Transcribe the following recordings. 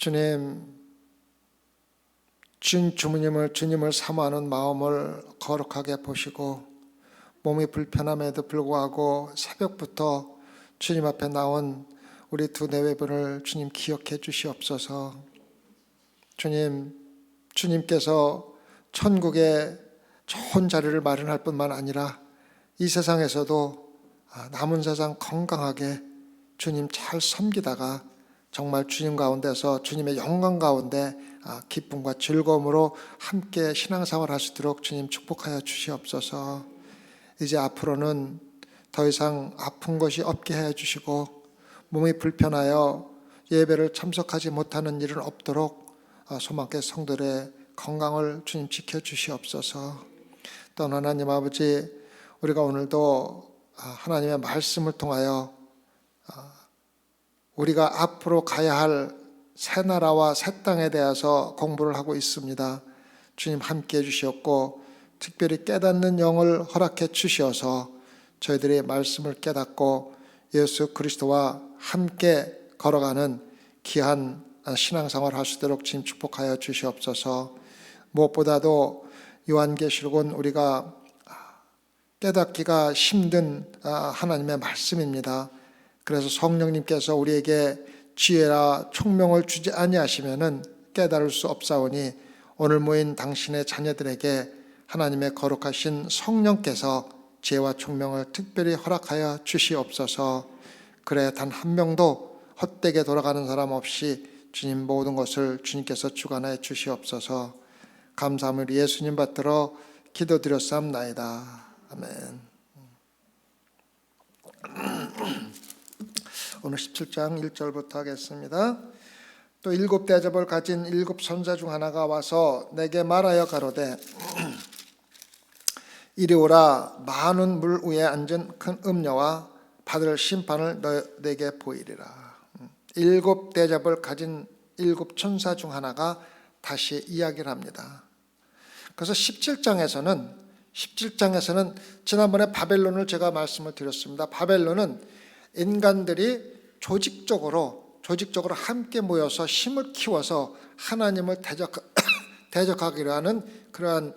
주님, 주님을 사모하는 마음을 거룩하게 보시고 몸이 불편함에도 불구하고 새벽부터 주님 앞에 나온 우리 두 내외분을 주님 기억해 주시옵소서. 주님께서 천국에 좋은 자리를 마련할 뿐만 아니라 이 세상에서도 남은 세상 건강하게 주님 잘 섬기다가 정말 주님 가운데서 주님의 영광 가운데 기쁨과 즐거움으로 함께 신앙생활 하시도록 주님 축복하여 주시옵소서. 이제 앞으로는 더 이상 아픈 것이 없게 해 주시고 몸이 불편하여 예배를 참석하지 못하는 일은 없도록 소망계 성들의 건강을 주님 지켜주시옵소서. 또 하나님 아버지, 우리가 오늘도 하나님의 말씀을 통하여 우리가 앞으로 가야 할 새 나라와 새 땅에 대해서 공부를 하고 있습니다. 주님 함께 해주시옵고 특별히 깨닫는 영을 허락해 주시어서 저희들이 말씀을 깨닫고 예수 그리스도와 함께 걸어가는 귀한 신앙생활을 할 수 있도록 주님 축복하여 주시옵소서. 무엇보다도 요한계시록은 우리가 깨닫기가 힘든 하나님의 말씀입니다. 그래서 성령님께서 우리에게 지혜라 총명을 주지 아니하시면은 깨달을 수 없사오니 오늘 모인 당신의 자녀들에게 하나님의 거룩하신 성령께서 지혜와 총명을 특별히 허락하여 주시옵소서. 그래 단 한 명도 헛되게 돌아가는 사람 없이 주님 모든 것을 주님께서 주관하여 주시옵소서. 감사함을 예수님 받들어 기도드렸사옵나이다. 아멘. 오늘 17장 1절부터 하겠습니다. 또 7 대접을 가진 7 선자 중 하나가 와서 내게 말하여 가로되 이리 오라. 많은 물 위에 앉은 큰 음녀와 받을 심판을 내게 보이리라. 7 대접을 가진 7 천사 중 하나가 다시 이야기를 합니다. 그래서 17장에서는 지난번에 바벨론을 제가 말씀을 드렸습니다. 바벨론은 인간들이 조직적으로 함께 모여서 힘을 키워서 하나님을 대적하기로 하는 그러한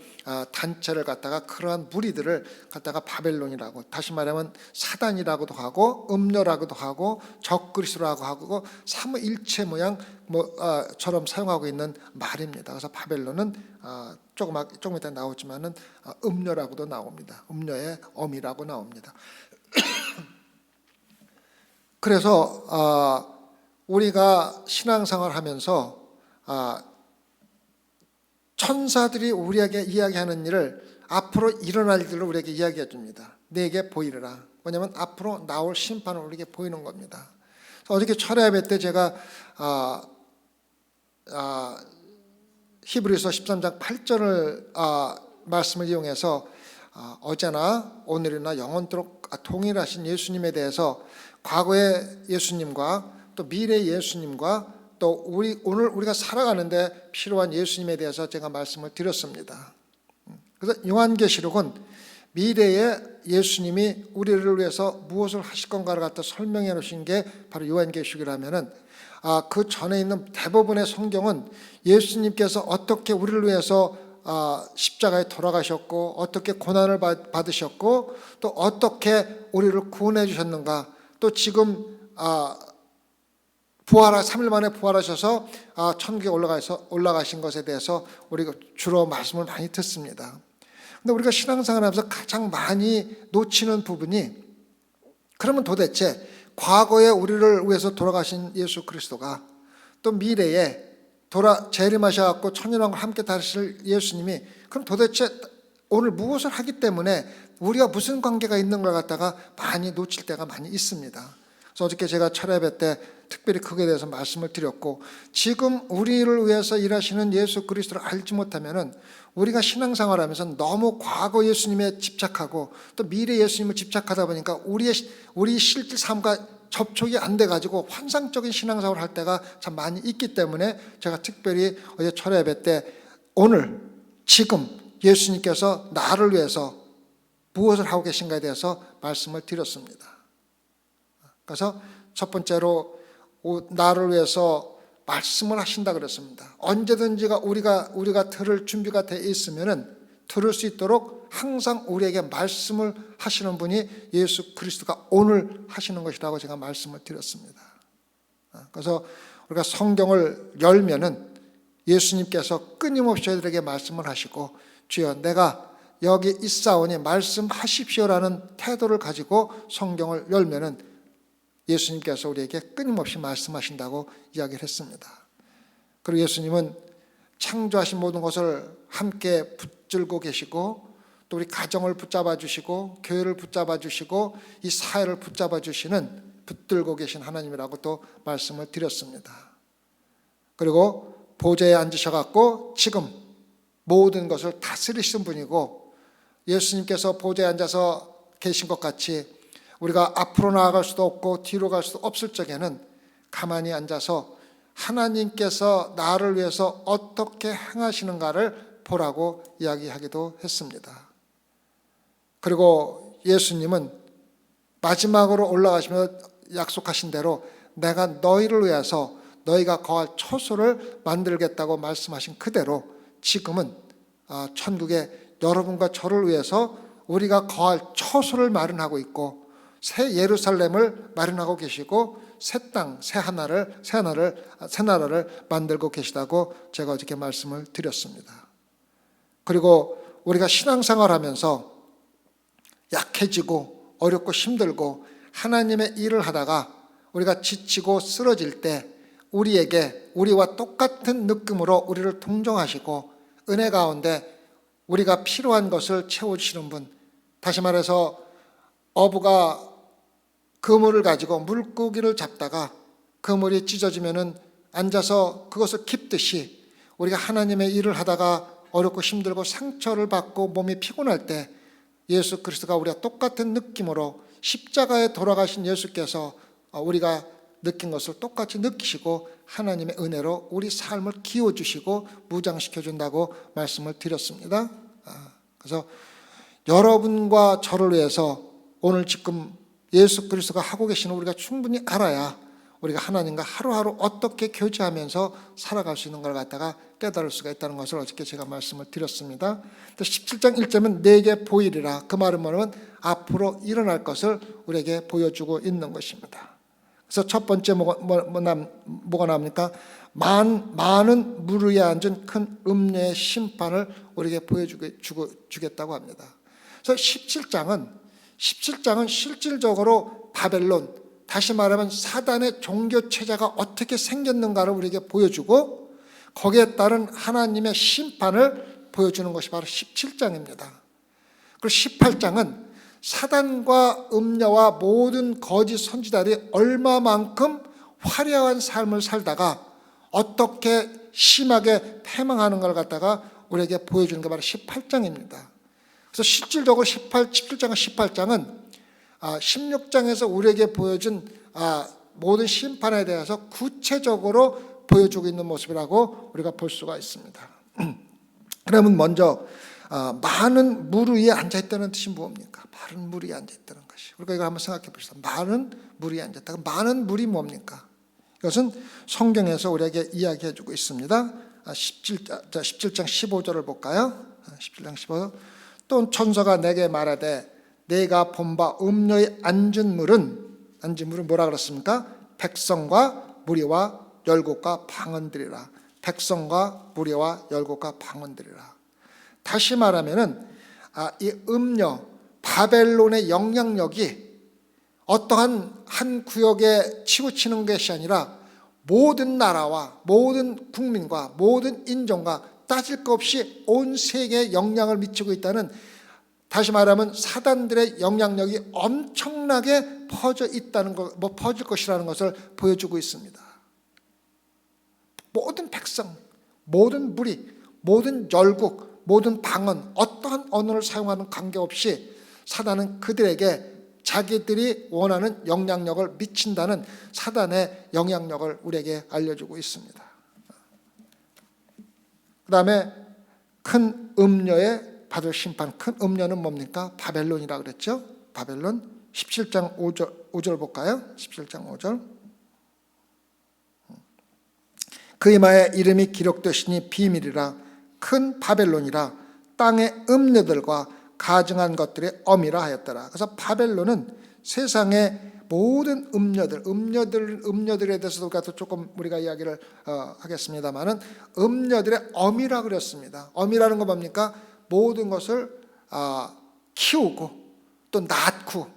단체를 갖다가 그러한 무리들을 갖다가 바벨론이라고, 다시 말하면 사단이라고도 하고 음녀라고도 하고 적그리스도라고 하고 삼위일체 모양처럼 사용하고 있는 말입니다. 그래서 바벨론은 조금 이따 나오지만은 음녀라고도 나옵니다. 음녀의 어미라고 나옵니다. 그래서 우리가 신앙생활 하면서 천사들이 우리에게 이야기하는 일을 앞으로 일어날 일을 우리에게 이야기해 줍니다. 내게 보이리라. 왜냐하면 앞으로 나올 심판을 우리에게 보이는 겁니다. 어저께 철야예배 때 제가 히브리서 13장 8절을 말씀을 이용해서 어제나 오늘이나 영원토록 동일하신 예수님에 대해서 과거의 예수님과 또 미래의 예수님과 또 오늘 우리가 살아가는데 필요한 예수님에 대해서 제가 말씀을 드렸습니다. 그래서 요한계시록은 미래의 예수님이 우리를 위해서 무엇을 하실 건가를 갖다 설명해 놓으신 게 바로 요한계시록이라면은 그 전에 있는 대부분의 성경은 예수님께서 어떻게 우리를 위해서 십자가에 돌아가셨고 어떻게 고난을 받으셨고 또 어떻게 우리를 구원해 주셨는가, 또 지금 3일 만에 부활하셔서 천국에 올라가신 것에 대해서 우리가 주로 말씀을 많이 듣습니다. 근데 우리가 신앙생활하면서 가장 많이 놓치는 부분이, 그러면 도대체 과거에 우리를 위해서 돌아가신 예수 그리스도가 또 미래에 재림하셔갖고 천년왕국을 함께 다스릴 예수님이 그럼 도대체 오늘 무엇을 하기 때문에 우리가 무슨 관계가 있는 걸 갖다가 많이 놓칠 때가 많이 있습니다. 그래서 어저께 제가 철야예배 때 특별히 그거에 대해서 말씀을 드렸고, 지금 우리를 위해서 일하시는 예수 그리스도를 알지 못하면은 우리가 신앙생활하면서 너무 과거 예수님에 집착하고 또 미래 예수님을 집착하다 보니까 우리 실질 삶과 접촉이 안 돼가지고 환상적인 신앙생활을 할 때가 참 많이 있기 때문에 제가 특별히 어제 철야예배 때 오늘 지금 예수님께서 나를 위해서 무엇을 하고 계신가에 대해서 말씀을 드렸습니다. 그래서 첫 번째로 나를 위해서 말씀을 하신다 그랬습니다. 언제든지가 우리가 들을 준비가 되어 있으면은 들을 수 있도록 항상 우리에게 말씀을 하시는 분이 예수 그리스도가 오늘 하시는 것이라고 제가 말씀을 드렸습니다. 그래서 우리가 성경을 열면은 예수님께서 끊임없이 저희들에게 말씀을 하시고, 주여 내가 여기 있사오니 말씀하십시오라는 태도를 가지고 성경을 열면은 예수님께서 우리에게 끊임없이 말씀하신다고 이야기를 했습니다. 그리고 예수님은 창조하신 모든 것을 함께 붙들고 계시고, 또 우리 가정을 붙잡아 주시고, 교회를 붙잡아 주시고, 이 사회를 붙잡아 주시는, 붙들고 계신 하나님이라고 또 말씀을 드렸습니다. 그리고 보좌에 앉으셔갖고 지금 모든 것을 다스리신 분이고, 예수님께서 보좌에 앉아서 계신 것 같이 우리가 앞으로 나아갈 수도 없고 뒤로 갈 수도 없을 적에는 가만히 앉아서 하나님께서 나를 위해서 어떻게 행하시는가를 보라고 이야기하기도 했습니다. 그리고 예수님은 마지막으로 올라가시며 약속하신 대로 내가 너희를 위해서 너희가 거할 처소를 만들겠다고 말씀하신 그대로 지금은 천국에 여러분과 저를 위해서 우리가 거할 처소를 마련하고 있고, 새 예루살렘을 마련하고 계시고, 새 땅, 새 나라를 만들고 계시다고 제가 어저께 말씀을 드렸습니다. 그리고 우리가 신앙생활하면서 약해지고 어렵고 힘들고 하나님의 일을 하다가 우리가 지치고 쓰러질 때 우리와 똑같은 느낌으로 우리를 동정하시고 은혜 가운데 우리가 필요한 것을 채워주시는 분, 다시 말해서 어부가 그물을 가지고 물고기를 잡다가 그물이 찢어지면은 앉아서 그것을 깁듯이 우리가 하나님의 일을 하다가 어렵고 힘들고 상처를 받고 몸이 피곤할 때 예수 그리스도가 우리와 똑같은 느낌으로 십자가에 돌아가신 예수께서 우리가 느낀 것을 똑같이 느끼시고 하나님의 은혜로 우리 삶을 키워주시고 무장시켜 준다고 말씀을 드렸습니다. 그래서 여러분과 저를 위해서 오늘 지금 예수 그리스도가 하고 계시는 우리가 충분히 알아야 우리가 하나님과 하루하루 어떻게 교제하면서 살아갈 수 있는 걸 갖다가 깨달을 수가 있다는 것을 어저께 제가 말씀을 드렸습니다. 17장 1절은 내게 보이리라. 그 말은 뭐냐면 앞으로 일어날 것을 우리에게 보여주고 있는 것입니다. 그래서 첫 번째 뭐가 나옵니까? 많은 물 위에 앉은 큰 음녀의 심판을 우리에게 보여주겠다고 합니다. 그래서 17장은 실질적으로 바벨론, 다시 말하면 사단의 종교체제가 어떻게 생겼는가를 우리에게 보여주고 거기에 따른 하나님의 심판을 보여주는 것이 바로 17장입니다. 그리고 18장은 사단과 음녀와 모든 거짓 선지자들이 얼마만큼 화려한 삶을 살다가 어떻게 심하게 패망하는 걸 갖다가 우리에게 보여주는 게 바로 18장입니다. 그래서 실질적으로 17장과 18장은 16장에서 우리에게 보여준 모든 심판에 대해서 구체적으로 보여주고 있는 모습이라고 우리가 볼 수가 있습니다. 그러면 먼저 많은 물 위에 앉아있다는 뜻이 뭡니까? 많은 물 위에 앉아있다는 것이. 우리가 이걸 한번 생각해 봅시다. 많은 물 위에 앉아있다. 많은 물이 뭡니까? 이것은 성경에서 우리에게 이야기해 주고 있습니다. 17장 15절을 볼까요? 17장 15절. 또 천사가 내게 말하되 내가 본 바 음녀의 앉은 물은 뭐라 그랬습니까? 백성과 무리와 열국과 방언들이라. 백성과 무리와 열국과 방언들이라. 다시 말하면은 이 음녀 바벨론의 영향력이 어떠한 한 구역에 치우치는 것이 아니라 모든 나라와 모든 국민과 모든 인종과 따질 것 없이 온 세계에 영향을 미치고 있다는, 다시 말하면 사단들의 영향력이 엄청나게 퍼져 있다는 것, 퍼질 것이라는 것을 보여주고 있습니다. 모든 백성, 모든 무리, 모든 열국, 모든 방언, 어떠한 언어를 사용하는 관계없이 사단은 그들에게 자기들이 원하는 영향력을 미친다는 사단의 영향력을 우리에게 알려주고 있습니다. 그 다음에 큰 음녀의 받을 심판, 큰 음녀는 뭡니까? 바벨론이라고 그랬죠. 바벨론. 17장 5절 볼까요? 17장 5절. 그 이마에 이름이 기록되시니 비밀이라 큰 바벨론이라 땅의 음녀들과 가증한 것들의 엄이라 하였더라. 그래서 바벨론은 세상의 모든 음녀들에 대해서도 조금 우리가 이야기를 하겠습니다만은 음녀들의 엄이라 그랬습니다. 엄이라는 건 뭡니까? 모든 것을 키우고 또 낳고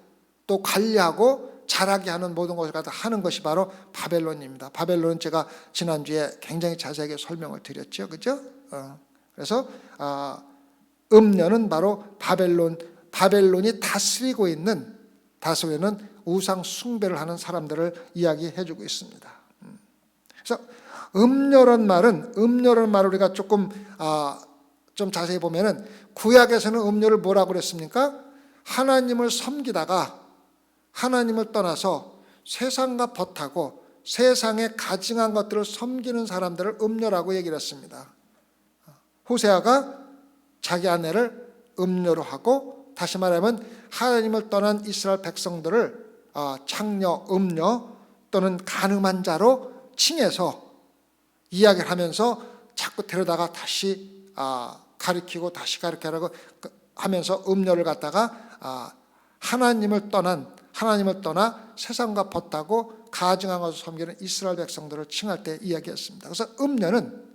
또 관리하고 자라게 하는 모든 것을 갖다 하는 것이 바로 바벨론입니다. 바벨론은 제가 지난주에 굉장히 자세하게 설명을 드렸죠, 그죠? 그래서 음녀는 바로 바벨론이 다스리고 있는 우상 숭배를 하는 사람들을 이야기해주고 있습니다. 그래서 음녀란 말을 우리가 조금 좀 자세히 보면은 구약에서는 음녀를 뭐라고 그랬습니까? 하나님을 섬기다가 하나님을 떠나서 세상과 벗하고 세상에 가증한 것들을 섬기는 사람들을 음녀라고 얘기를 했습니다. 호세아가 자기 아내를 음녀로 하고, 다시 말하면 하나님을 떠난 이스라엘 백성들을 창녀, 음녀 또는 간음한 자로 칭해서 이야기를 하면서 자꾸 데려다가 다시 가리키고 다시 가리키라고 하면서 음녀를 갖다가 하나님을 떠나 세상과 벗하고 가증한 것을 섬기는 이스라엘 백성들을 칭할 때 이야기했습니다. 그래서 음녀는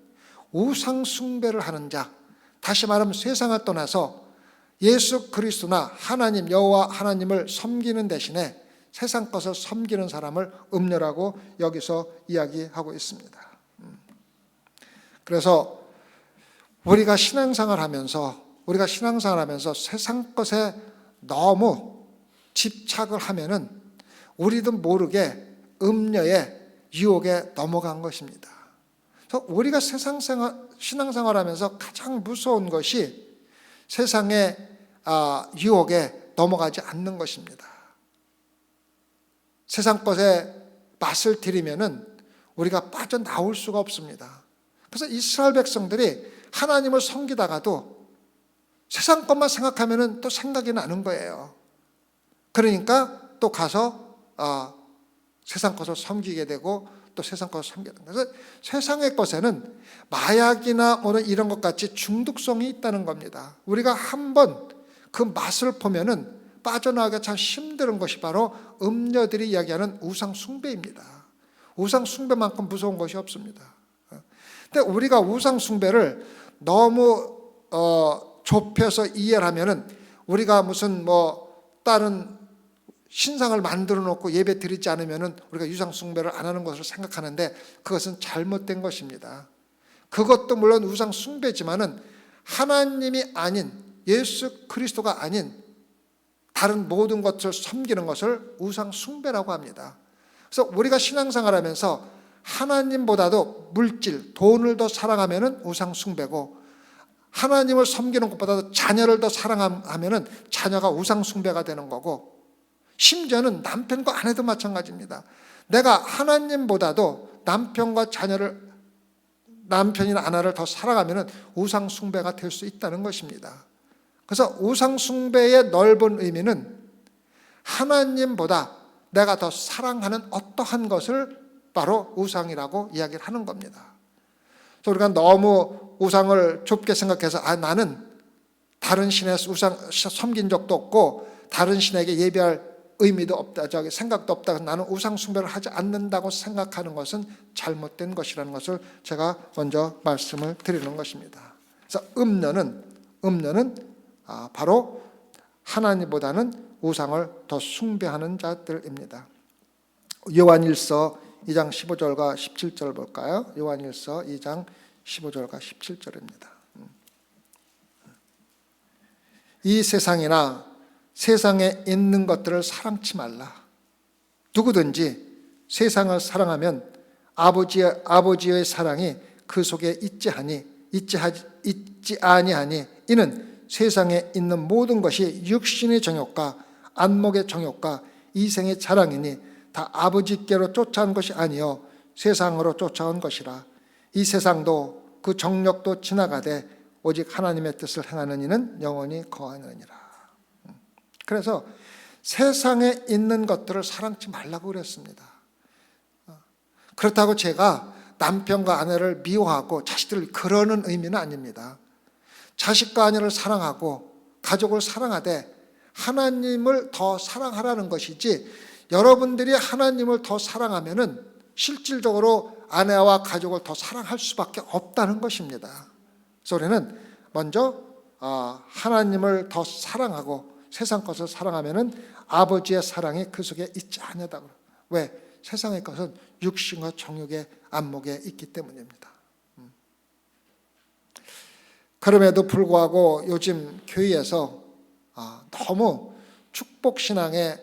우상 숭배를 하는 자, 다시 말하면 세상을 떠나서 예수 그리스도나 하나님 여호와 하나님을 섬기는 대신에 세상 것을 섬기는 사람을 음녀라고 여기서 이야기하고 있습니다. 그래서 우리가 신앙생활 하면서 세상 것에 너무 집착을 하면은 우리도 모르게 음녀의 유혹에 넘어간 것입니다. 그래서 우리가 신앙생활 하면서 가장 무서운 것이 세상의 유혹에 넘어가지 않는 것입니다. 세상 것에 맛을 들이면은 우리가 빠져나올 수가 없습니다. 그래서 이스라엘 백성들이 하나님을 섬기다가도 세상 것만 생각하면은 또 생각이 나는 거예요. 그러니까 또 가서 세상 것을 섬기게 되고 또 세상 것을 섬기게 됩니다. 그래서 세상의 것에는 마약이나 이런 것 같이 중독성이 있다는 겁니다. 우리가 한번 그 맛을 보면은 빠져나가기가 참 힘든 것이 바로 음녀들이 이야기하는 우상 숭배입니다. 우상 숭배만큼 무서운 것이 없습니다. 근데 우리가 우상 숭배를 너무 좁혀서 이해를 하면은 우리가 무슨 다른 신상을 만들어 놓고 예배 드리지 않으면은 우리가 우상 숭배를 안 하는 것으로 생각하는데 그것은 잘못된 것입니다. 그것도 물론 우상 숭배지만은 하나님이 아닌 예수 그리스도가 아닌 다른 모든 것을 섬기는 것을 우상 숭배라고 합니다. 그래서 우리가 신앙생활하면서 하나님보다도 물질, 돈을 더 사랑하면은 우상 숭배고, 하나님을 섬기는 것보다도 자녀를 더 사랑하면은 자녀가 우상 숭배가 되는 거고, 심지어는 남편과 아내도 마찬가지입니다. 내가 하나님보다도 남편이나 아내를 더 사랑하면은 우상 숭배가 될 수 있다는 것입니다. 그래서 우상 숭배의 넓은 의미는 하나님보다 내가 더 사랑하는 어떠한 것을 바로 우상이라고 이야기를 하는 겁니다. 그래서 우리가 너무 우상을 좁게 생각해서 나는 다른 신에 우상 섬긴 적도 없고 다른 신에게 예배할 의미도 없다, 생각도 없다, 나는 우상 숭배를 하지 않는다고 생각하는 것은 잘못된 것이라는 것을 제가 먼저 말씀을 드리는 것입니다. 그래서 음녀는 바로 하나님보다는 우상을 더 숭배하는 자들입니다. 요한일서 2장 15절과 17절 볼까요? 요한일서 2장 15절과 17절입니다. 이 세상이나 세상에 있는 것들을 사랑치 말라. 누구든지 세상을 사랑하면 아버지의 사랑이 그 속에 있지 아니하니 이는 세상에 있는 모든 것이 육신의 정욕과 안목의 정욕과 이생의 자랑이니 다 아버지께로 쫓아온 것이 아니요 세상으로 쫓아온 것이라. 이 세상도 그 정욕도 지나가되 오직 하나님의 뜻을 행하는 이는 영원히 거하느니라. 그래서 세상에 있는 것들을 사랑치 말라고 그랬습니다. 그렇다고 제가 남편과 아내를 미워하고 자식들을 그러는 의미는 아닙니다. 자식과 아내를 사랑하고 가족을 사랑하되 하나님을 더 사랑하라는 것이지, 여러분들이 하나님을 더 사랑하면은 실질적으로 아내와 가족을 더 사랑할 수밖에 없다는 것입니다. 그래서 우리는 먼저 하나님을 더 사랑하고 세상 것을 사랑하면은 아버지의 사랑이 그 속에 있지 않냐다고. 왜? 세상의 것은 육신과 정욕의 안목에 있기 때문입니다. 그럼에도 불구하고 요즘 교회에서 너무 축복신앙에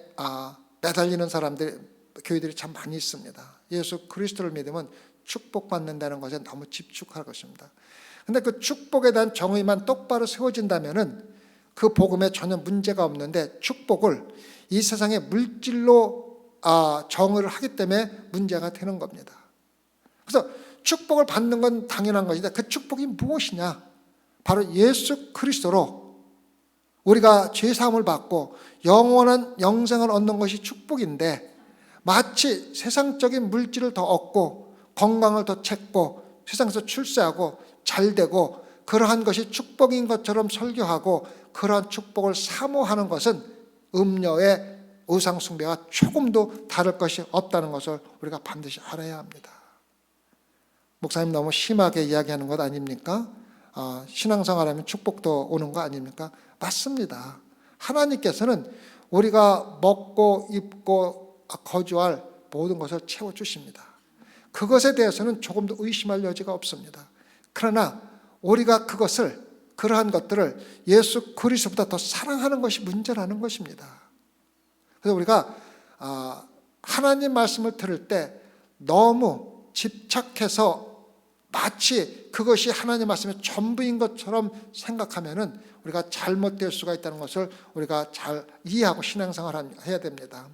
매달리는 교회들이 참 많이 있습니다. 예수 그리스도를 믿으면 축복받는다는 것에 너무 집중할 것입니다. 근데 그 축복에 대한 정의만 똑바로 세워진다면은 그 복음에 전혀 문제가 없는데, 축복을 이 세상의 물질로 정의를 하기 때문에 문제가 되는 겁니다. 그래서 축복을 받는 건 당연한 것인데, 그 축복이 무엇이냐? 바로 예수 그리스도로 우리가 죄사함을 받고 영원한 영생을 얻는 것이 축복인데, 마치 세상적인 물질을 더 얻고 건강을 더 찾고 세상에서 출세하고 잘되고 그러한 것이 축복인 것처럼 설교하고 그러한 축복을 사모하는 것은 음녀의 우상 숭배와 조금도 다를 것이 없다는 것을 우리가 반드시 알아야 합니다. 목사님 너무 심하게 이야기하는 것 아닙니까? 신앙생활하면 축복도 오는 거 아닙니까? 맞습니다. 하나님께서는 우리가 먹고 입고 거주할 모든 것을 채워주십니다. 그것에 대해서는 조금도 의심할 여지가 없습니다. 그러나 우리가 그러한 것들을 예수 그리스도보다 더 사랑하는 것이 문제라는 것입니다. 그래서 우리가 하나님 말씀을 들을 때 너무 집착해서 마치 그것이 하나님 말씀의 전부인 것처럼 생각하면은 우리가 잘못될 수가 있다는 것을 우리가 잘 이해하고 신앙생활을 해야 됩니다.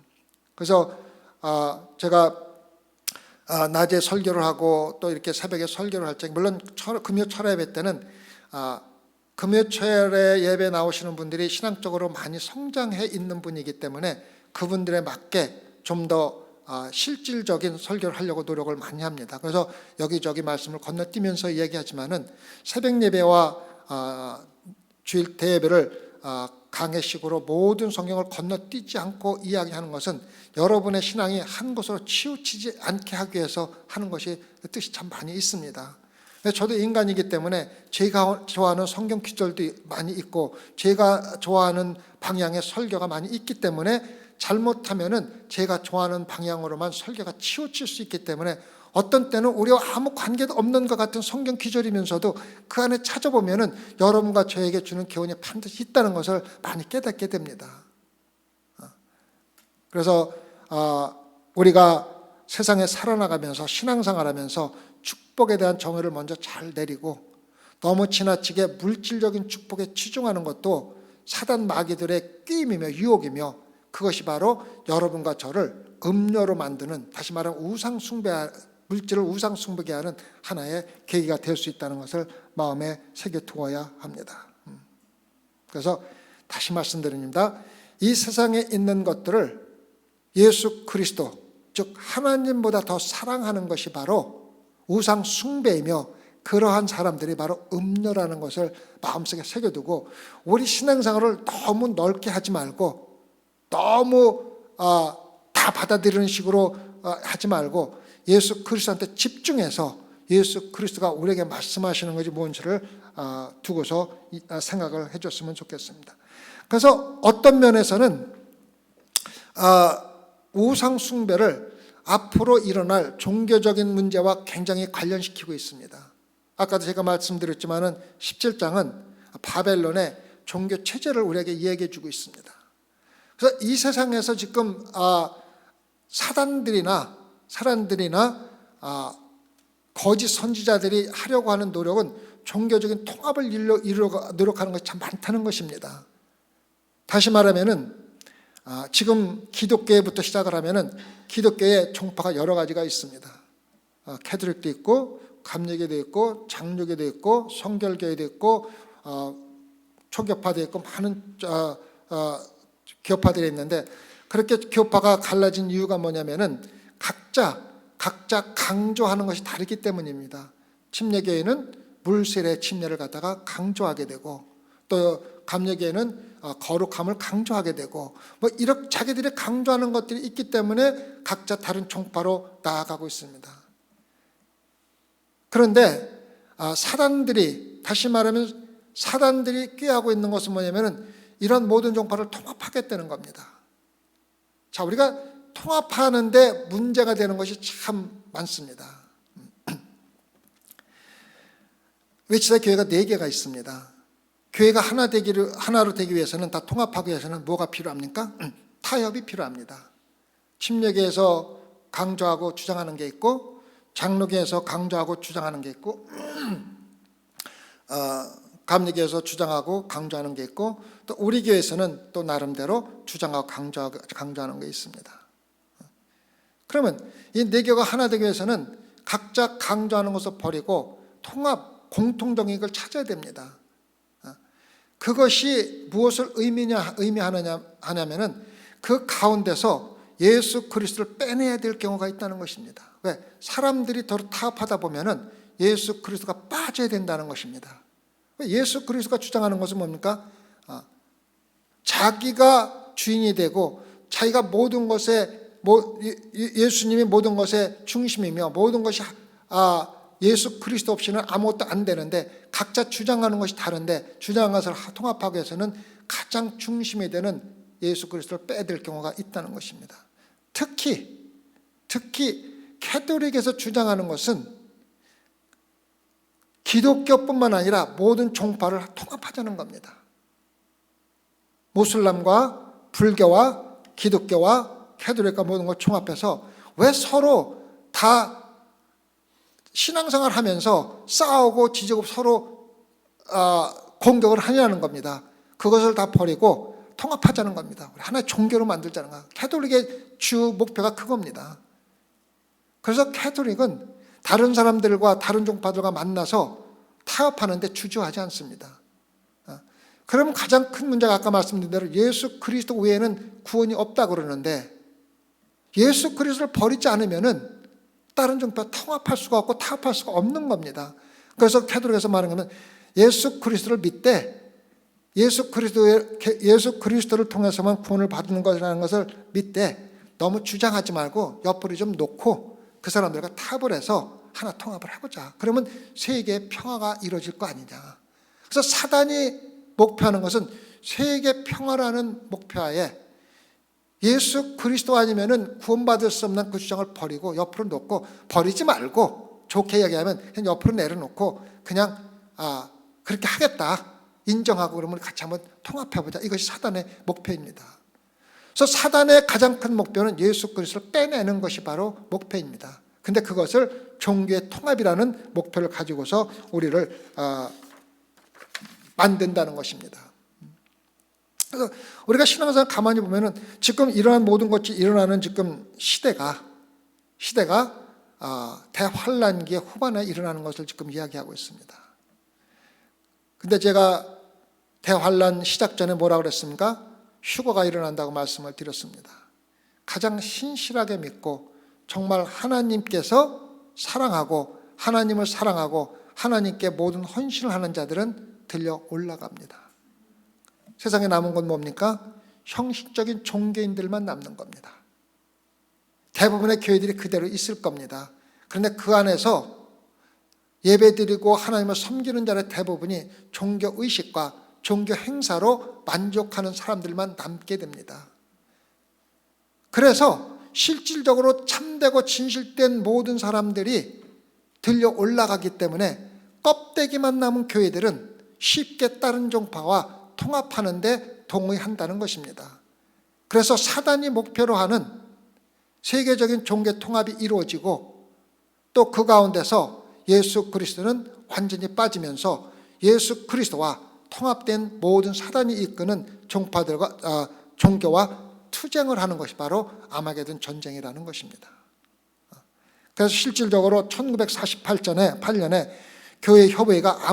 그래서 제가 낮에 설교를 하고 또 이렇게 새벽에 설교를 할 때, 물론 금요 철야 예배 때는 금요 철야 예배 나오시는 분들이 신앙적으로 많이 성장해 있는 분이기 때문에 그분들에 맞게 좀 더 실질적인 설교를 하려고 노력을 많이 합니다. 그래서 여기저기 말씀을 건너뛰면서 얘기하지만은 새벽 예배와 주일 대예배를 강해식으로 모든 성경을 건너뛰지 않고 이야기하는 것은 여러분의 신앙이 한 곳으로 치우치지 않게 하기 위해서 하는 것이 뜻이 참 많이 있습니다. 저도 인간이기 때문에 제가 좋아하는 성경 구절도 많이 있고 제가 좋아하는 방향의 설교가 많이 있기 때문에 잘못하면은 제가 좋아하는 방향으로만 설교가 치우칠 수 있기 때문에 어떤 때는 우리와 아무 관계도 없는 것 같은 성경 구절이면서도 그 안에 찾아보면은 여러분과 저에게 주는 교훈이 반드시 있다는 것을 많이 깨닫게 됩니다. 그래서 우리가 세상에 살아나가면서 신앙생활하면서 축복에 대한 정의를 먼저 잘 내리고 너무 지나치게 물질적인 축복에 치중하는 것도 사단 마귀들의 끼임이며 유혹이며, 그것이 바로 여러분과 저를 음료로 만드는, 다시 말하면 물질을 우상 숭배하게 하는 하나의 계기가 될 수 있다는 것을 마음에 새겨두어야 합니다. 그래서 다시 말씀드립니다. 이 세상에 있는 것들을 예수 그리스도, 즉 하나님보다 더 사랑하는 것이 바로 우상 숭배이며, 그러한 사람들이 바로 음료라는 것을 마음속에 새겨두고 우리 신앙생활을 너무 넓게 하지 말고 너무 다 받아들이는 식으로 하지 말고 예수 그리스도한테 집중해서 예수 그리스도가 우리에게 말씀하시는 것이 뭔지를 두고서 생각을 해줬으면 좋겠습니다. 그래서 어떤 면에서는 우상 숭배를 앞으로 일어날 종교적인 문제와 굉장히 관련시키고 있습니다. 아까도 제가 말씀드렸지만은 17장은 바벨론의 종교 체제를 우리에게 이야기해 주고 있습니다. 그래서 이 세상에서 지금 사람들이나 거짓 선지자들이 하려고 하는 노력은 종교적인 통합을 이루려고 노력하는 것이 참 많다는 것입니다. 다시 말하면은 지금 기독교회부터 시작을 하면은 기독교의 종파가 여러 가지가 있습니다. 캐톨릭도 있고 감리교도 있고 장로교도 있고 성결교회도 있고 초교파도 있고 많은 교파들이 있는데, 그렇게 교파가 갈라진 이유가 뭐냐면은 각자 각자 강조하는 것이 다르기 때문입니다. 침례교회는 물세례 침례를 갖다가 강조하게 되고, 또 감리교회는 거룩함을 강조하게 되고, 뭐 이렇게 자기들이 강조하는 것들이 있기 때문에 각자 다른 종파로 나아가고 있습니다. 그런데 사단들이, 다시 말하면 사단들이 꾀하고 있는 것은 뭐냐면은 이런 모든 종파를 통합하겠다는 겁니다. 자, 우리가 통합하는데 문제가 되는 것이 참 많습니다. 외치다 교회가 4개가 있습니다. 교회가 하나로 되기 위해서는, 다 통합하기 위해서는 뭐가 필요합니까? 타협이 필요합니다. 침례교에서 강조하고 주장하는 게 있고, 장로교에서 강조하고 주장하는 게 있고, 감리교에서 주장하고 강조하는 게 있고, 또 우리 교회에서는 또 나름대로 주장하고 강조하는 게 있습니다. 그러면 이 4개가 하나 되기 위해서는 각자 강조하는 것을 버리고 통합, 공통적인 걸 찾아야 됩니다. 그것이 무엇을 의미하냐면은 그 가운데서 예수 그리스도를 빼내야 될 경우가 있다는 것입니다. 왜? 사람들이 더 타협하다 보면은 예수 그리스도가 빠져야 된다는 것입니다. 예수 그리스도가 주장하는 것은 뭡니까? 자기가 주인이 되고 자기가 모든 것에, 예수님이 모든 것의 중심이며 모든 것이 예수 그리스도 없이는 아무것도 안 되는데, 각자 주장하는 것이 다른데 주장하는 것을 통합하기 위해서는 가장 중심이 되는 예수 그리스도를 빼야 될 경우가 있다는 것입니다. 특히 캐톨릭에서 주장하는 것은 기독교뿐만 아니라 모든 종파를 통합하자는 겁니다. 모슬람과 불교와 기독교와 캐톨릭과 모든 걸 종합해서, 왜 서로 다 신앙생활 하면서 싸우고 지지고 서로 공격을 하냐는 겁니다. 그것을 다 버리고 통합하자는 겁니다. 하나의 종교로 만들자는 거예요. 캐톨릭의 주 목표가 그겁니다. 그래서 캐톨릭은 다른 사람들과 다른 종파들과 만나서 타협하는 데 주저하지 않습니다. 그러면 가장 큰 문제가 아까 말씀드린 대로 예수 그리스도 외에는 구원이 없다고 그러는데, 예수 그리스도를 버리지 않으면은 다른 종파 통합할 수가 없고 타협할 수가 없는 겁니다. 그래서 캐톨릭에서 말하는 것은 예수 그리스도를 믿되 예수 그리스도를 통해서만 구원을 받는 것이라는 것을 믿되, 너무 주장하지 말고 옆으로 좀 놓고 그 사람들과 타협을 해서 하나 통합을 해보자. 그러면 세계의 평화가 이루어질 거 아니냐. 그래서 사단이 목표하는 것은 세계 평화라는 목표하에 예수 그리스도 아니면은 구원받을 수 없는 그 주장을 버리고 옆으로 놓고, 버리지 말고 좋게 이야기하면 그냥 옆으로 내려놓고 그냥 그렇게 하겠다 인정하고, 그러면 같이 한번 통합해보자. 이것이 사단의 목표입니다. 그래서 사단의 가장 큰 목표는 예수 그리스도를 빼내는 것이 바로 목표입니다. 근데 그것을 종교의 통합이라는 목표를 가지고서 우리를 만든다는 것입니다. 그래서 우리가 신앙생활 가만히 보면은 지금 이러한 모든 것이 일어나는 지금 시대가 대환란기의 후반에 일어나는 것을 지금 이야기하고 있습니다. 근데 제가 대환란 시작 전에 뭐라고 그랬습니까? 휴거가 일어난다고 말씀을 드렸습니다. 가장 신실하게 믿고 정말 하나님께서 사랑하고 하나님을 사랑하고 하나님께 모든 헌신을 하는 자들은 들려 올라갑니다. 세상에 남은 건 뭡니까? 형식적인 종교인들만 남는 겁니다. 대부분의 교회들이 그대로 있을 겁니다. 그런데 그 안에서 예배드리고 하나님을 섬기는 자의 대부분이 종교의식과 종교 행사로 만족하는 사람들만 남게 됩니다. 그래서 실질적으로 참되고 진실된 모든 사람들이 들려 올라가기 때문에 껍데기만 남은 교회들은 쉽게 다른 종파와 통합하는 데 동의한다는 것입니다. 그래서 사단이 목표로 하는 세계적인 종교 통합이 이루어지고, 또 그 가운데서 예수 그리스도는 완전히 빠지면서 예수 그리스도와 통합된 모든 사단이 이끄는 종파들과 종교와 투쟁을 하는 것이 바로 아마게돈 전쟁이라는 것입니다. 그래서 실질적으로 1948년에 교회 협의회가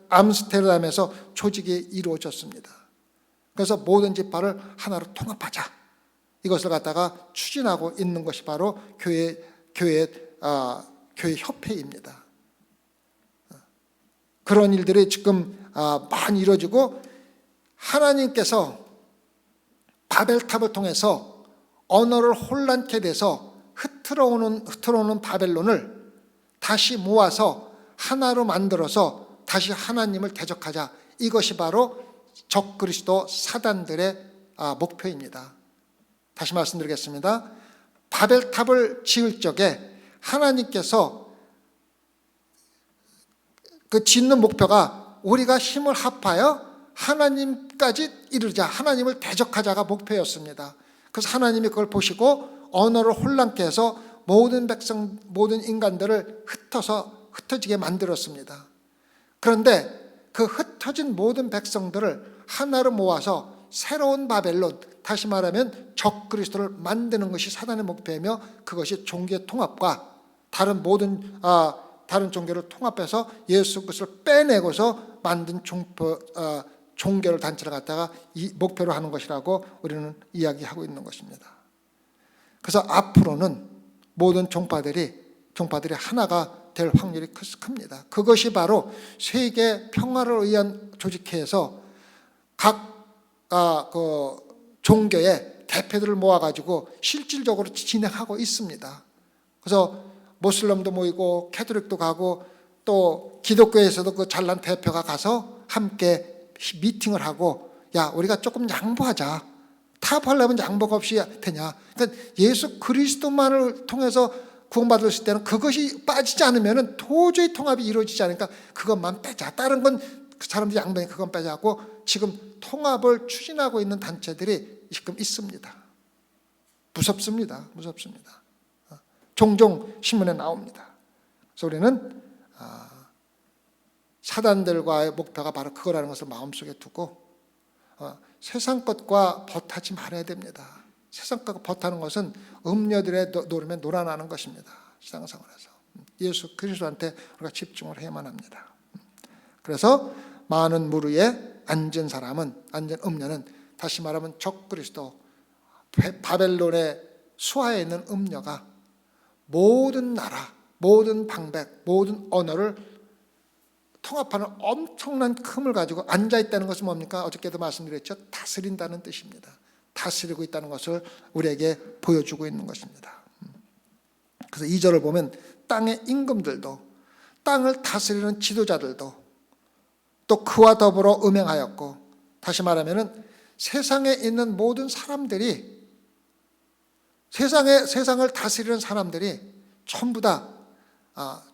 암스테르담에서 조직이 이루어졌습니다. 그래서 모든 지파를 하나로 통합하자, 이것을 갖다가 추진하고 있는 것이 바로 교회 교회 협회입니다. 그런 일들이 지금 많이 이루어지고, 하나님께서 바벨탑을 통해서 언어를 혼란케 돼서 흐트러오는 바벨론을 다시 모아서 하나로 만들어서 다시 하나님을 대적하자. 이것이 바로 적그리스도 사단들의 목표입니다. 다시 말씀드리겠습니다. 바벨탑을 지을 적에 하나님께서 그 짓는 목표가 우리가 힘을 합하여 하나님까지 이르자, 하나님을 대적하자가 목표였습니다. 그래서 하나님이 그걸 보시고 언어를 혼란케 해서 모든 백성, 모든 인간들을 흩어지게 만들었습니다. 그런데 그 흩어진 모든 백성들을 하나로 모아서 새로운 바벨론, 다시 말하면 적그리스도를 만드는 것이 사단의 목표이며, 그것이 종교의 통합과 다른 종교를 통합해서 예수 그리스도를 빼내고서 만든 종교를 단체를 갖다가 이 목표로 하는 것이라고 우리는 이야기하고 있는 것입니다. 그래서 앞으로는 모든 종파들이 하나가 될 확률이 큽니다. 그것이 바로 세계 평화를 위한 조직회에서 각 종교의 대표들을 모아가지고 실질적으로 진행하고 있습니다. 그래서 모슬림도 모이고 캐톨릭도 가고, 또 기독교에서도 그 잘난 대표가 가서 함께 미팅을 하고, 야, 우리가 조금 양보하자. 타협하려면 양보가 없이 되냐. 그러니까 예수 그리스도만을 통해서 구원받을 때는 그것이 빠지지 않으면 도저히 통합이 이루어지지 않으니까 그것만 빼자. 다른 건 그 사람들이 양보해, 그건 빼자고 지금 통합을 추진하고 있는 단체들이 지금 있습니다. 무섭습니다. 종종 신문에 나옵니다. 그래서 우리는 사단들과의 목표가 바로 그거라는 것을 마음속에 두고 세상 것과 벗하지 말아야 됩니다. 세상 것과 벗하는 것은 음녀들의 노름에 놀아나는 것입니다. 신앙생활에서 예수 그리스도한테 우리가 집중을 해야만 합니다. 그래서 많은 무리에 앉은 음녀는, 다시 말하면 적그리스도, 바벨론의 수하에 있는 음녀가 모든 나라, 모든 방백, 모든 언어를 통합하는 엄청난 큼을 가지고 앉아있다는 것은 뭡니까? 어저께도 말씀드렸죠. 다스린다는 뜻입니다. 다스리고 있다는 것을 우리에게 보여주고 있는 것입니다. 그래서 2절을 보면 땅의 임금들도, 땅을 다스리는 지도자들도 또 그와 더불어 음행하였고, 다시 말하면 세상에 있는 모든 사람들이, 세상을 다스리는 사람들이 전부 다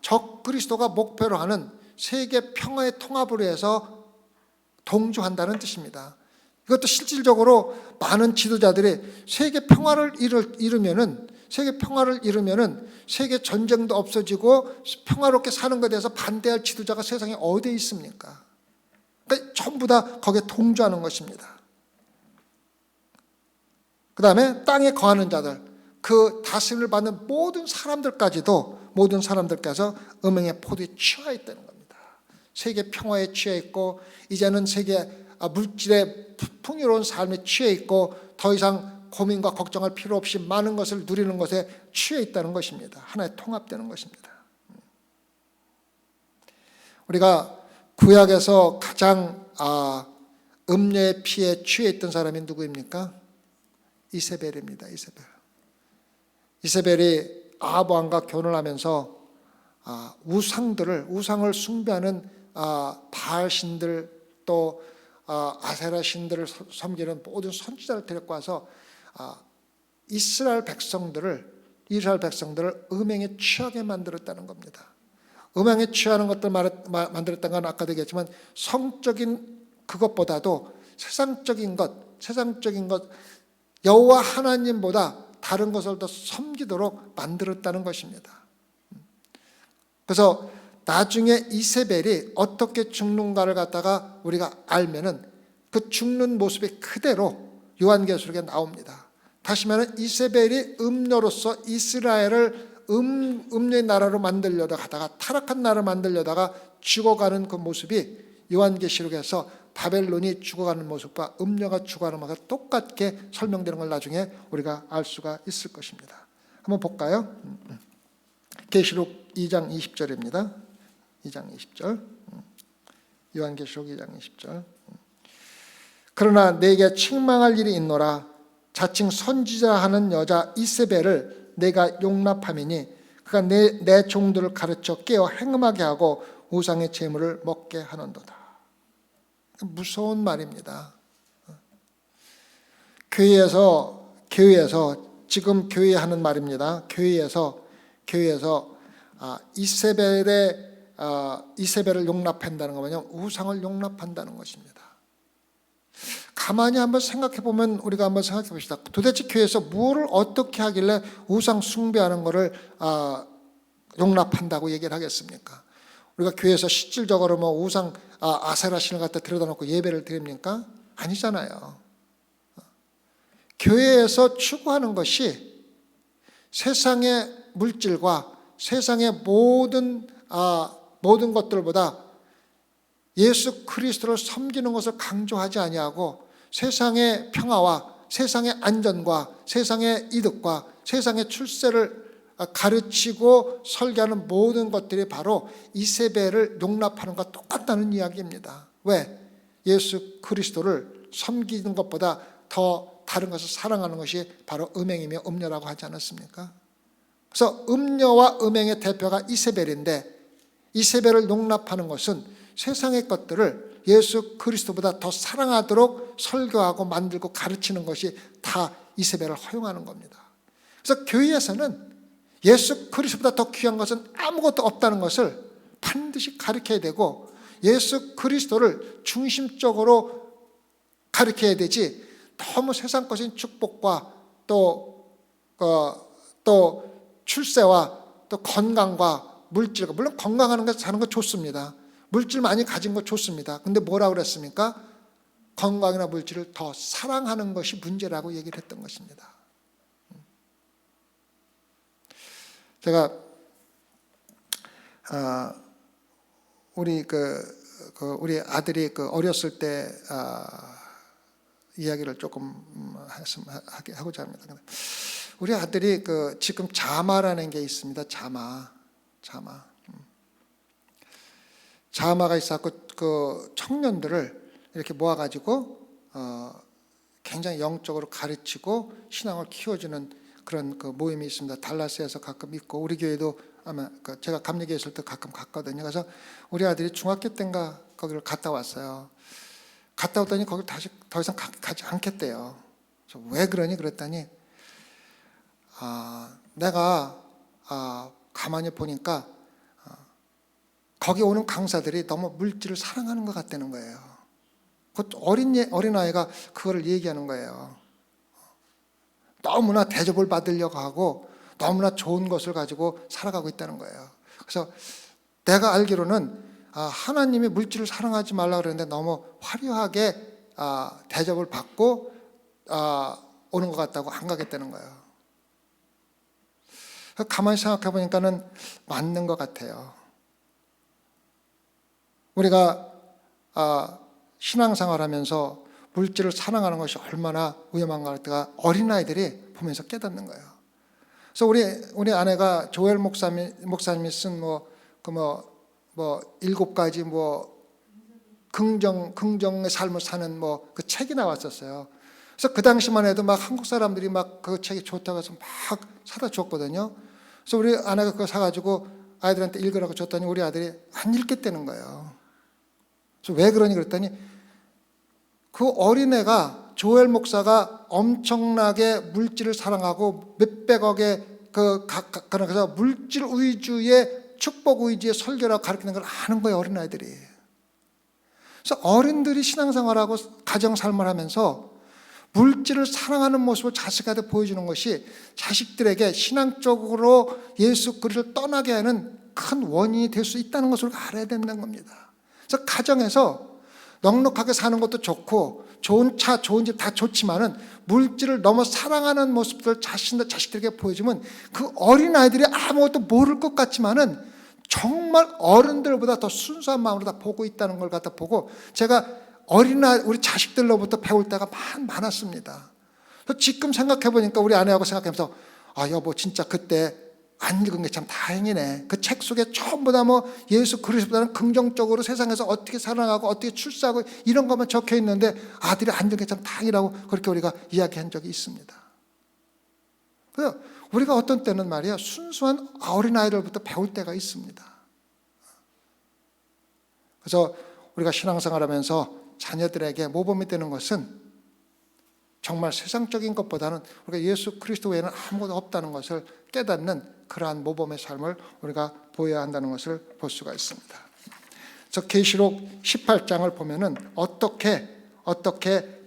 적그리스도가 목표로 하는 세계 평화의 통합을 위해서 동조한다는 뜻입니다. 이것도 실질적으로 많은 지도자들이 세계 평화를 이루면은 세계 전쟁도 없어지고 평화롭게 사는 것에 대해서 반대할 지도자가 세상에 어디에 있습니까? 그러니까 전부 다 거기에 동조하는 것입니다. 그 다음에 땅에 거하는 자들, 그 다스림을 받는 모든 사람들까지도, 모든 사람들께서 음행의 포도에 취해 있다는 겁니다. 세계 평화에 취해 있고, 이제는 세계 물질의 풍요로운 삶에 취해 있고, 더 이상 고민과 걱정할 필요 없이 많은 것을 누리는 것에 취해 있다는 것입니다. 하나에 통합되는 것입니다. 우리가 구약에서 가장 음녀의 피에 취해 있던 사람이 누구입니까? 이세벨입니다. 이세벨이 아합 왕과 결혼하면서 우상을 숭배하는 바알 신들, 또 아세라 신들을 섬기는 모든 선지자를 데리고 와서 이스라엘 백성들을 음행에 취하게 만들었다는 겁니다. 음행에 취하는 것들 만들었다는 건 아까도 얘기했지만, 성적인 그것보다도 세상적인 것, 여호와 하나님보다 다른 것을 더 섬기도록 만들었다는 것입니다. 그래서 나중에 이세벨이 어떻게 죽는가를 갖다가 우리가 알면은 그 죽는 모습이 그대로 요한계시록에 나옵니다. 다시 말하면 이세벨이 음녀로서 이스라엘을 음녀의 나라로 만들려다가 하다가, 타락한 나라를 만들려다가 죽어가는 그 모습이 요한계시록에서 바벨론이 죽어가는 모습과 음녀가 죽어가는 모습과 똑같게 설명되는 걸 나중에 우리가 알 수가 있을 것입니다. 한번 볼까요? 계시록 2장 20절입니다. 2장 20절. 요한계시록 2장 20절. 그러나 내게 책망할 일이 있노라. 자칭 선지자 하는 여자 이세벨을 내가 용납함이니 그가 내 종들을 가르쳐 깨어 행음하게 하고 우상의 제물을 먹게 하는도다. 무서운 말입니다. 교회에서 지금 교회 하는 말입니다. 교회에서 이세벨을 용납한다는 거 뭐냐면 우상을 용납한다는 것입니다. 가만히 한번 생각해 보면 우리가 한번 생각해 봅시다. 도대체 교회에서 무엇을 어떻게 하길래 우상 숭배하는 것을 용납한다고 얘기를 하겠습니까? 우리가 교회에서 실질적으로 뭐 우상 아세라 신을 갖다 들여다 놓고 예배를 드립니까? 아니잖아요. 교회에서 추구하는 것이 세상의 물질과 세상의 모든 것들보다 예수 그리스도를 섬기는 것을 강조하지 아니하고 세상의 평화와 세상의 안전과 세상의 이득과 세상의 출세를 가르치고 설계하는 모든 것들이 바로 이세벨을 용납하는 것과 똑같다는 이야기입니다. 왜? 예수 그리스도를 섬기는 것보다 더 다른 것을 사랑하는 것이 바로 음행이며 음녀라고 하지 않았습니까? 그래서 음녀와 음행의 대표가 이세벨인데 이세벨을 용납하는 것은 세상의 것들을 예수 그리스도보다 더 사랑하도록 설교하고 만들고 가르치는 것이 다 이세벨을 허용하는 겁니다. 그래서 교회에서는 예수 그리스도보다 더 귀한 것은 아무것도 없다는 것을 반드시 가르쳐야 되고 예수 그리스도를 중심적으로 가르쳐야 되지 너무 세상 것인 축복과 또 출세와 또 건강과 물질과 물론 건강하는 거 사는 거 좋습니다. 물질 많이 가진 거 좋습니다. 근데 뭐라고 그랬습니까? 건강이나 물질을 더 사랑하는 것이 문제라고 얘기를 했던 것입니다. 제가 우리 우리 아들이 어렸을 때 이야기를 조금 하고자 합니다. 우리 아들이 지금 자마라는 게 있습니다. 자마가 있어서 청년들을 이렇게 모아가지고 굉장히 영적으로 가르치고 신앙을 키워주는 그런 모임이 있습니다. 달라스에서 가끔 있고 우리 교회도 아마 제가 감리교회 있을 때 가끔 갔거든요. 그래서 우리 아들이 중학교 때인가 거기를 갔다 왔어요. 갔다 왔더니 거기 다시 더 이상 가지 않겠대요. 그래서 왜 그러니 그랬더니 내가 가만히 보니까 거기 오는 강사들이 너무 물질을 사랑하는 것 같다는 거예요. 그 어린아이가 그거를 얘기하는 거예요. 너무나 대접을 받으려고 하고 너무나 좋은 것을 가지고 살아가고 있다는 거예요. 그래서 내가 알기로는 하나님이 물질을 사랑하지 말라 그랬는데 너무 화려하게 대접을 받고 오는 것 같다고 안 가겠다는 거예요. 가만히 생각해 보니까는 맞는 것 같아요. 우리가 신앙생활하면서 물질을 사랑하는 것이 얼마나 위험한가 어린아이들이 보면서 깨닫는 거예요. 그래서 우리 아내가 조엘 목사님이 쓴 7가지 긍정의 삶을 사는 그 책이 나왔었어요. 그래서 그 당시만 해도 막 한국 사람들이 막 그 책이 좋다고 해서 막 사다 줬거든요. 그래서 우리 아내가 그거 사가지고 아이들한테 읽으라고 줬더니 우리 아들이 안 읽겠다는 거예요. 그래서 왜 그러니 그랬더니 그 어린애가 조엘 목사가 엄청나게 물질을 사랑하고 몇백억의 그래서 물질 위주의 축복 위주의 설교라고 가르치는 걸 아는 거예요, 어린아이들이. 그래서 어른들이 신앙생활하고 가정삶을 하면서 물질을 사랑하는 모습을 자식한테 보여주는 것이 자식들에게 신앙적으로 예수 그리스도를 떠나게 하는 큰 원인이 될 수 있다는 것을 알아야 된다는 겁니다. 그래서 가정에서 넉넉하게 사는 것도 좋고 좋은 차, 좋은 집 다 좋지만은 물질을 너무 사랑하는 모습들을 자식들에게 보여주면 그 어린아이들이 아무것도 모를 것 같지만은 정말 어른들보다 더 순수한 마음으로 다 보고 있다는 걸 갖다 보고 제가 우리 자식들로부터 배울 때가 많았습니다. 그래서 지금 생각해 보니까 우리 아내하고 생각하면서 여보 진짜 그때 안 읽은 게 참 다행이네. 그 책 속에 전부 다 뭐 예수 그리스도보다는 긍정적으로 세상에서 어떻게 살아가고 어떻게 출세하고 이런 것만 적혀 있는데 아들이 안 읽은 게 참 다행이라고 그렇게 우리가 이야기한 적이 있습니다. 그래서 우리가 어떤 때는 말이야 순수한 어린아이들부터 배울 때가 있습니다. 그래서 우리가 신앙생활하면서 자녀들에게 모범이 되는 것은 정말 세상적인 것보다는 우리가 예수 그리스도 외에는 아무것도 없다는 것을 깨닫는 그러한 모범의 삶을 우리가 보여야 한다는 것을 볼 수가 있습니다. 그래서 계시록 18장을 보면은 어떻게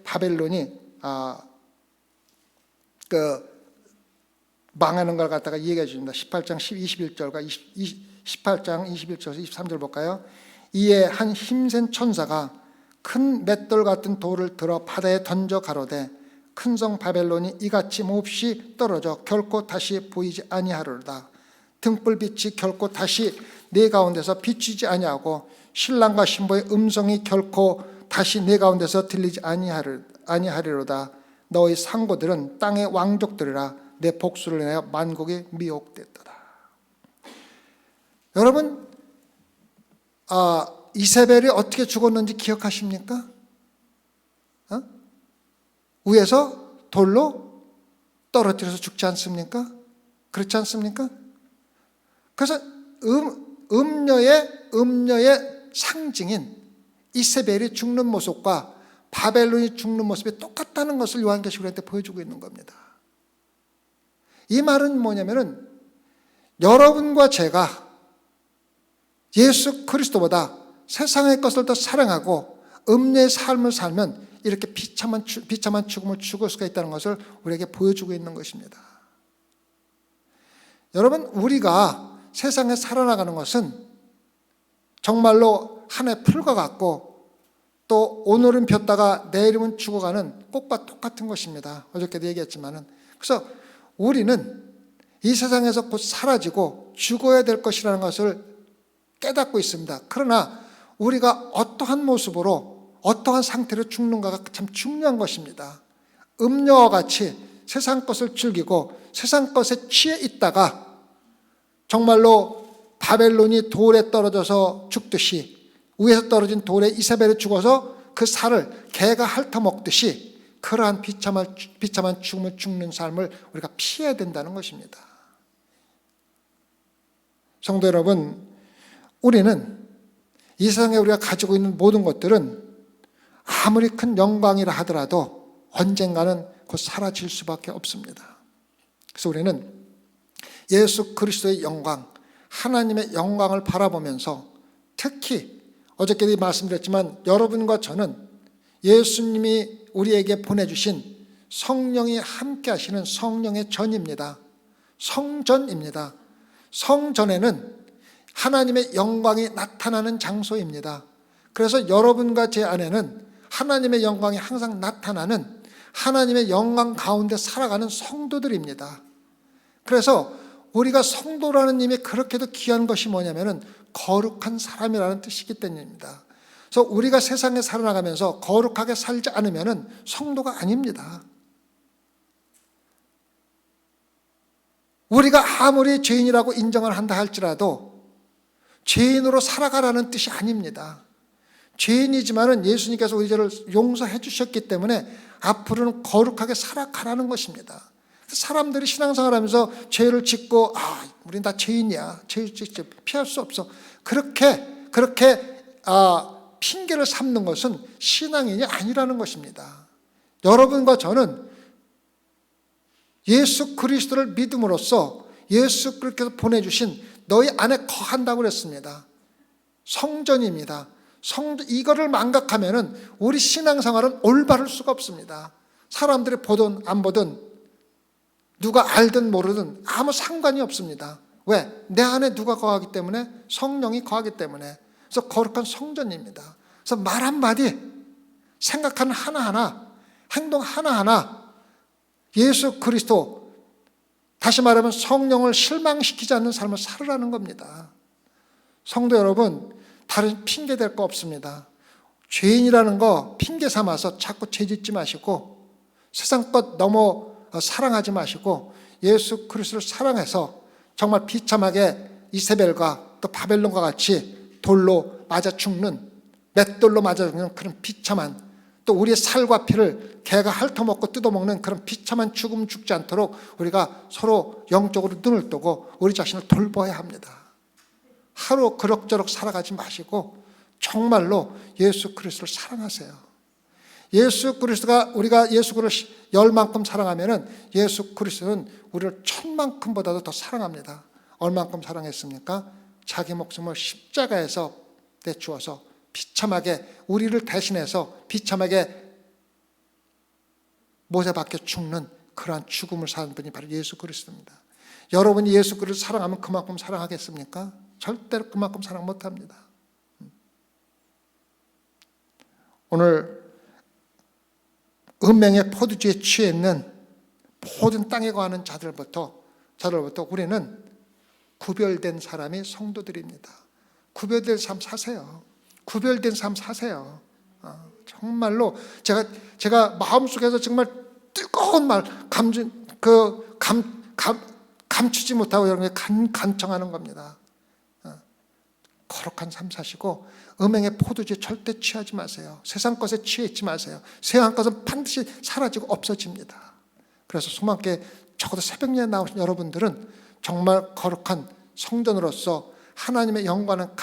바벨론이 망하는 걸 갖다가 얘기해 줍니다. 18장 21절과 18장 21절에서 23절 볼까요? 이에 한 힘센 천사가 큰 맷돌 같은 돌을 들어 바다에 던져 가로되 큰 성 바벨론이 이같이 몹시 떨어져 결코 다시 보이지 아니하리로다. 등불빛이 결코 다시 네 가운데서 비추지 아니하고 신랑과 신부의 음성이 결코 다시 네 가운데서 들리지 아니하리로다. 너희 상고들은 땅의 왕족들이라 내 복수를 인하여 만국이 미혹됐도다. 여러분, 이세벨이 어떻게 죽었는지 기억하십니까? 위에서 돌로 떨어뜨려서 죽지 않습니까? 그렇지 않습니까? 그래서 음녀의 상징인 이세벨이 죽는 모습과 바벨론이 죽는 모습이 똑같다는 것을 요한계시록 우리한테 보여주고 있는 겁니다. 이 말은 뭐냐면은 여러분과 제가 예수 그리스도보다 세상의 것을 더 사랑하고 음녀의 삶을 살면 이렇게 비참한 죽음을 죽을 수가 있다는 것을 우리에게 보여주고 있는 것입니다. 여러분, 우리가 세상에 살아나가는 것은 정말로 한 해 풀과 같고 또 오늘은 폈다가 내일은 죽어가는 꽃과 똑같은 것입니다. 어저께도 얘기했지만은. 그래서 우리는 이 세상에서 곧 사라지고 죽어야 될 것이라는 것을 깨닫고 있습니다. 그러나 우리가 어떠한 모습으로 어떠한 상태로 죽는가가 참 중요한 것입니다. 음녀와 같이 세상 것을 즐기고 세상 것에 취해 있다가 정말로 바벨론이 돌에 떨어져서 죽듯이 위에서 떨어진 돌에 이세벨이 죽어서 그 살을 개가 핥아먹듯이 그러한 비참한 죽음을 죽는 삶을 우리가 피해야 된다는 것입니다. 성도 여러분, 우리는 이 세상에 우리가 가지고 있는 모든 것들은 아무리 큰 영광이라 하더라도 언젠가는 곧 사라질 수밖에 없습니다. 그래서 우리는 예수 그리스도의 영광, 하나님의 영광을 바라보면서 특히 어저께도 말씀드렸지만 여러분과 저는 예수님이 우리에게 보내주신 성령이 함께 하시는 성령의 전입니다. 성전입니다. 성전에는 하나님의 영광이 나타나는 장소입니다. 그래서 여러분과 제 안에는 하나님의 영광이 항상 나타나는 하나님의 영광 가운데 살아가는 성도들입니다. 그래서 우리가 성도라는 님이 그렇게도 귀한 것이 뭐냐면은 거룩한 사람이라는 뜻이기 때문입니다. 그래서 우리가 세상에 살아나가면서 거룩하게 살지 않으면은 성도가 아닙니다. 우리가 아무리 죄인이라고 인정을 한다 할지라도 죄인으로 살아가라는 뜻이 아닙니다. 죄인이지만은 예수님께서 우리 죄를 용서해 주셨기 때문에 앞으로는 거룩하게 살아가라는 것입니다. 사람들이 신앙생활하면서 죄를 짓고 우린 다 죄인이야. 죄를 짓지 피할 수 없어. 그렇게 핑계를 삼는 것은 신앙인이 아니라는 것입니다. 여러분과 저는 예수 그리스도를 믿음으로써 예수 그리스도께서 보내주신 너희 안에 거한다고 그랬습니다. 성전입니다. 이거를 망각하면은 우리 신앙생활은 올바를 수가 없습니다. 사람들이 보든 안 보든 누가 알든 모르든 아무 상관이 없습니다. 왜? 내 안에 누가 거하기 때문에? 성령이 거하기 때문에. 그래서 거룩한 성전입니다. 그래서 말 한마디, 생각하는 하나하나, 행동 하나하나 예수 그리스도, 다시 말하면 성령을 실망시키지 않는 삶을 살으라는 겁니다. 성도 여러분, 다른 핑계 댈 거 없습니다. 죄인이라는 거 핑계 삼아서 자꾸 죄 짓지 마시고 세상 것 너무 사랑하지 마시고 예수 그리스도를 사랑해서 정말 비참하게 이세벨과 또 바벨론과 같이 돌로 맞아 죽는, 맷돌로 맞아 죽는 그런 비참한, 또 우리의 살과 피를 개가 핥아먹고 뜯어먹는 그런 비참한 죽음 죽지 않도록 우리가 서로 영적으로 눈을 뜨고 우리 자신을 돌봐야 합니다. 하루 그럭저럭 살아가지 마시고 정말로 예수 그리스도를 사랑하세요. 예수 그리스도가, 우리가 예수 그리스도를 열만큼 사랑하면은 예수 그리스도는 우리를 천만큼보다도 더 사랑합니다. 얼만큼 사랑했습니까? 자기 목숨을 십자가에서 내주어서 비참하게 우리를 대신해서 비참하게 모세밖에 죽는 그러한 죽음을 사는 분이 바로 예수 그리스도입니다. 여러분이 예수 그리스도를 사랑하면 그만큼 사랑하겠습니까? 절대로 그만큼 사랑 못합니다. 오늘 은맹의 포도주에 취해 있는 모든 땅에 거하는 자들부터 우리는 구별된 사람이 성도들입니다. 구별된 삶 사세요. 구별된 삶 사세요. 정말로 제가 마음속에서 정말 뜨거운 말 감추지 못하고 여러분이 간청하는 겁니다. 거룩한 삶 사시고 음행의 포도주에 절대 취하지 마세요. 세상 것에 취해 있지 마세요. 세상 것은 반드시 사라지고 없어집니다. 그래서 소망교회 적어도 새벽녘에 나오신 여러분들은 정말 거룩한 성전으로서 하나님의 영광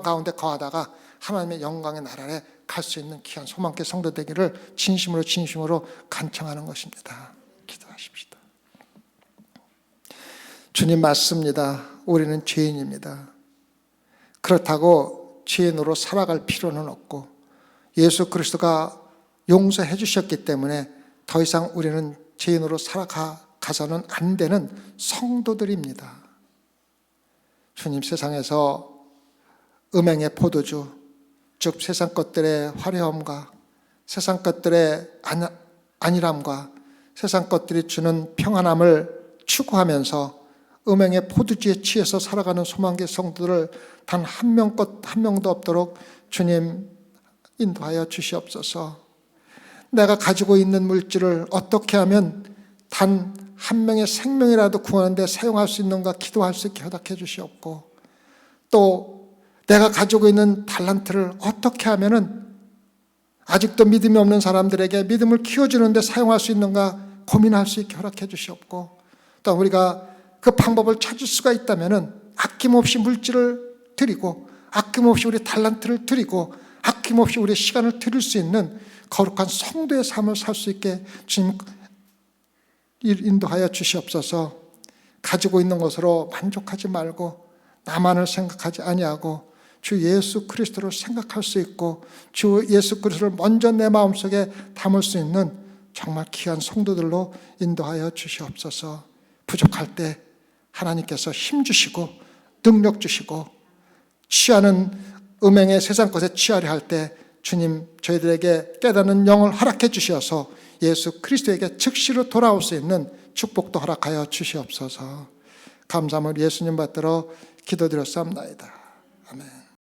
가운데 거하다가 하나님의 영광의 나라에 갈 수 있는 귀한 소망교회 성도 되기를 진심으로 간청하는 것입니다. 기도하십시다. 주님 맞습니다. 우리는 죄인입니다. 그렇다고 죄인으로 살아갈 필요는 없고 예수 그리스도가 용서해 주셨기 때문에 더 이상 우리는 죄인으로 살아가서는 안 되는 성도들입니다. 주님, 세상에서 음행의 포도주, 즉 세상 것들의 화려함과 세상 것들의 안일함과 세상 것들이 주는 평안함을 추구하면서 음행의 포도주에 취해서 살아가는 소망교회 성도들을 단 한 명도 없도록 주님 인도하여 주시옵소서. 내가 가지고 있는 물질을 어떻게 하면 단 한 명의 생명이라도 구하는데 사용할 수 있는가 기도할 수 있게 허락해 주시옵고, 또 내가 가지고 있는 달란트를 어떻게 하면은 아직도 믿음이 없는 사람들에게 믿음을 키워주는데 사용할 수 있는가 고민할 수 있게 허락해 주시옵고, 또 우리가 그 방법을 찾을 수가 있다면은 아낌없이 물질을 드리고 아낌없이 우리 달란트를 드리고 아낌없이 우리의 시간을 드릴 수 있는 거룩한 성도의 삶을 살 수 있게 주님 인도하여 주시옵소서. 가지고 있는 것으로 만족하지 말고 나만을 생각하지 아니하고 주 예수 그리스도를 생각할 수 있고 주 예수 그리스도를 먼저 내 마음속에 담을 수 있는 정말 귀한 성도들로 인도하여 주시옵소서. 부족할 때 하나님께서 힘 주시고 능력 주시고 취하는 음행의 세상 것에 취하려 할 때 주님 저희들에게 깨닫는 영을 허락해 주셔서 예수 그리스도에게 즉시로 돌아올 수 있는 축복도 허락하여 주시옵소서. 감사함을 예수님 받들어 기도드렸사옵나이다. 아멘.